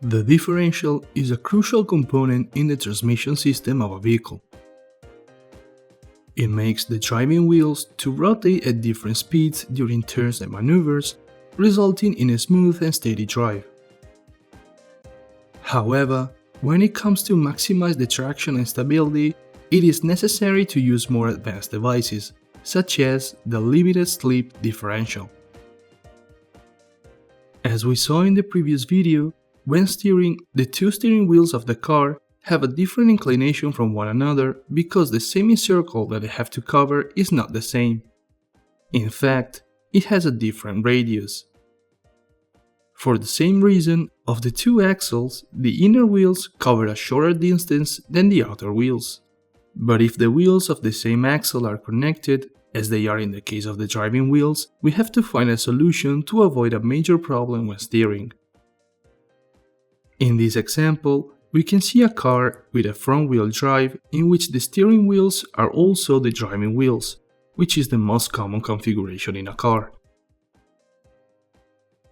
The differential is a crucial component in the transmission system of a vehicle. It makes the driving wheels to rotate at different speeds during turns and maneuvers, resulting in a smooth and steady drive. However, when it comes to maximize the traction and stability, it is necessary to use more advanced devices, such as the limited slip differential. As we saw in the previous video, when steering, the two steering wheels of the car have a different inclination from one another because the semicircle that they have to cover is not the same. In fact, it has a different radius. For the same reason, of the two axles, the inner wheels cover a shorter distance than the outer wheels. But if the wheels of the same axle are connected, as they are in the case of the driving wheels, we have to find a solution to avoid a major problem when steering. In this example, we can see a car with a front-wheel drive in which the steering wheels are also the driving wheels, which is the most common configuration in a car.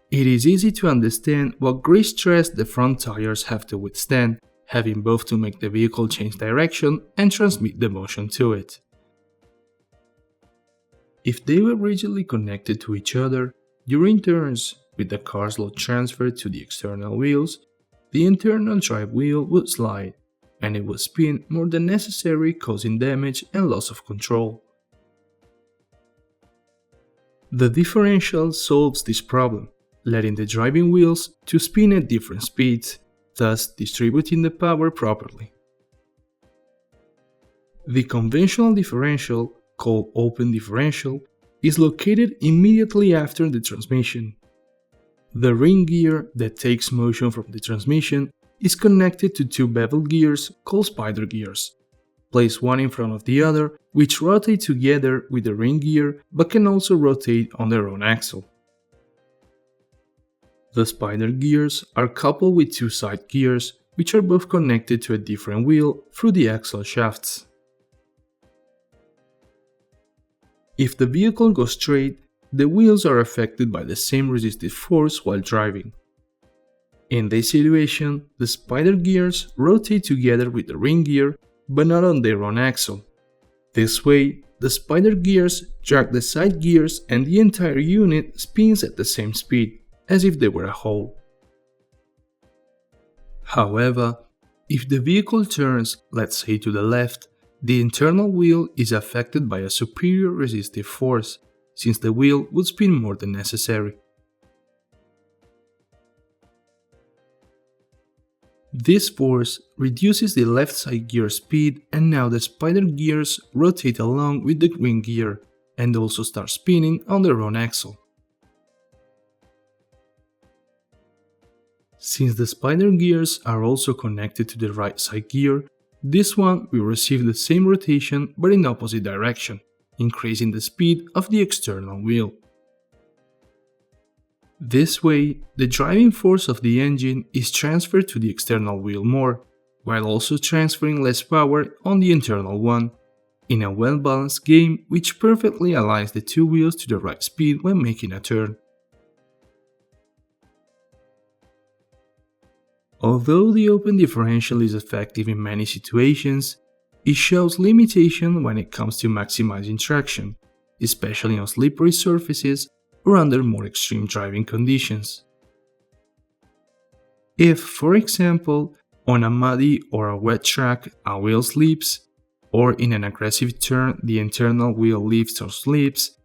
It is easy to understand what great stress the front tires have to withstand, having both to make the vehicle change direction and transmit the motion to it. If they were rigidly connected to each other, during turns, with the car's load transferred to the external wheels, the internal drive wheel would slide, and it would spin more than necessary, causing damage and loss of control. The differential solves this problem, letting the driving wheels to spin at different speeds, thus distributing the power properly. The conventional differential, called open differential, is located immediately after the transmission. The ring gear that takes motion from the transmission is connected to two bevel gears called spider gears, placed one in front of the other, which rotate together with the ring gear but can also rotate on their own axle. The spider gears are coupled with two side gears, which are both connected to a different wheel through the axle shafts. If the vehicle goes straight, the wheels are affected by the same resistive force while driving. In this situation, the spider gears rotate together with the ring gear, but not on their own axle. This way, the spider gears drag the side gears and the entire unit spins at the same speed, as if they were a whole. However, if the vehicle turns, let's say to the left, the internal wheel is affected by a superior resistive force, since the wheel would spin more than necessary. This force reduces the left side gear speed, and now the spider gears rotate along with the ring gear and also start spinning on their own axle. Since the spider gears are also connected to the right side gear, this one will receive the same rotation but in opposite direction, increasing the speed of the external wheel. This way, the driving force of the engine is transferred to the external wheel more, while also transferring less power on the internal one, in a well-balanced game which perfectly aligns the two wheels to the right speed when making a turn. Although the open differential is effective in many situations, it shows limitation when it comes to maximizing traction, especially on slippery surfaces or under more extreme driving conditions. If, for example, on a muddy or a wet track a wheel slips, or in an aggressive turn the internal wheel lifts or slips,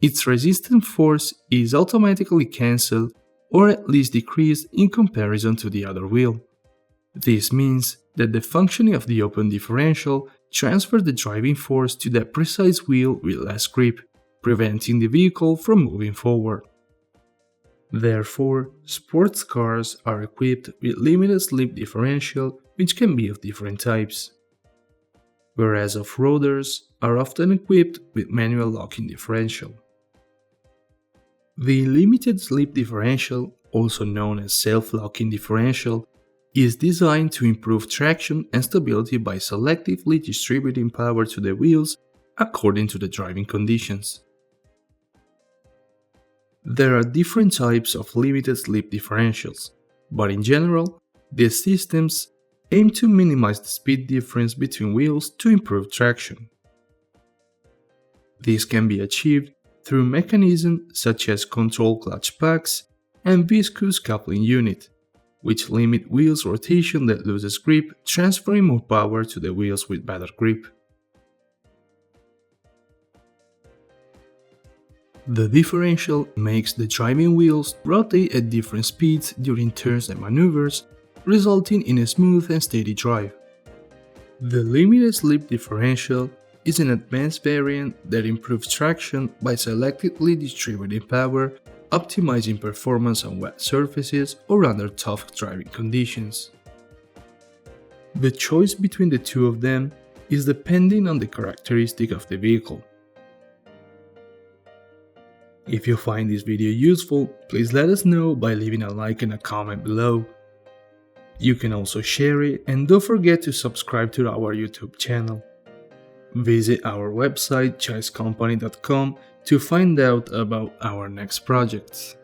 its resistance force is automatically cancelled or at least decreased in comparison to the other wheel. This means that the functioning of the open differential transfers the driving force to that precise wheel with less grip, preventing the vehicle from moving forward. Therefore, sports cars are equipped with limited slip differential, which can be of different types, whereas off-roaders are often equipped with manual locking differential. The limited slip differential, also known as self-locking differential, is designed to improve traction and stability by selectively distributing power to the wheels according to the driving conditions. There are different types of limited slip differentials, but in general, these systems aim to minimize the speed difference between wheels to improve traction. This can be achieved through mechanisms such as control clutch packs and viscous coupling unit, which limit wheels rotation that loses grip, transferring more power to the wheels with better grip. The differential makes the driving wheels rotate at different speeds during turns and maneuvers, resulting in a smooth and steady drive. The limited slip differential is an advanced variant that improves traction by selectively distributing power, optimizing performance on wet surfaces or under tough driving conditions. The choice between the two of them is depending on the characteristic of the vehicle. If you find this video useful, please let us know by leaving a like and a comment below. You can also share it, and don't forget to subscribe to our YouTube channel. Visit our website jaescompany.com to find out about our next projects.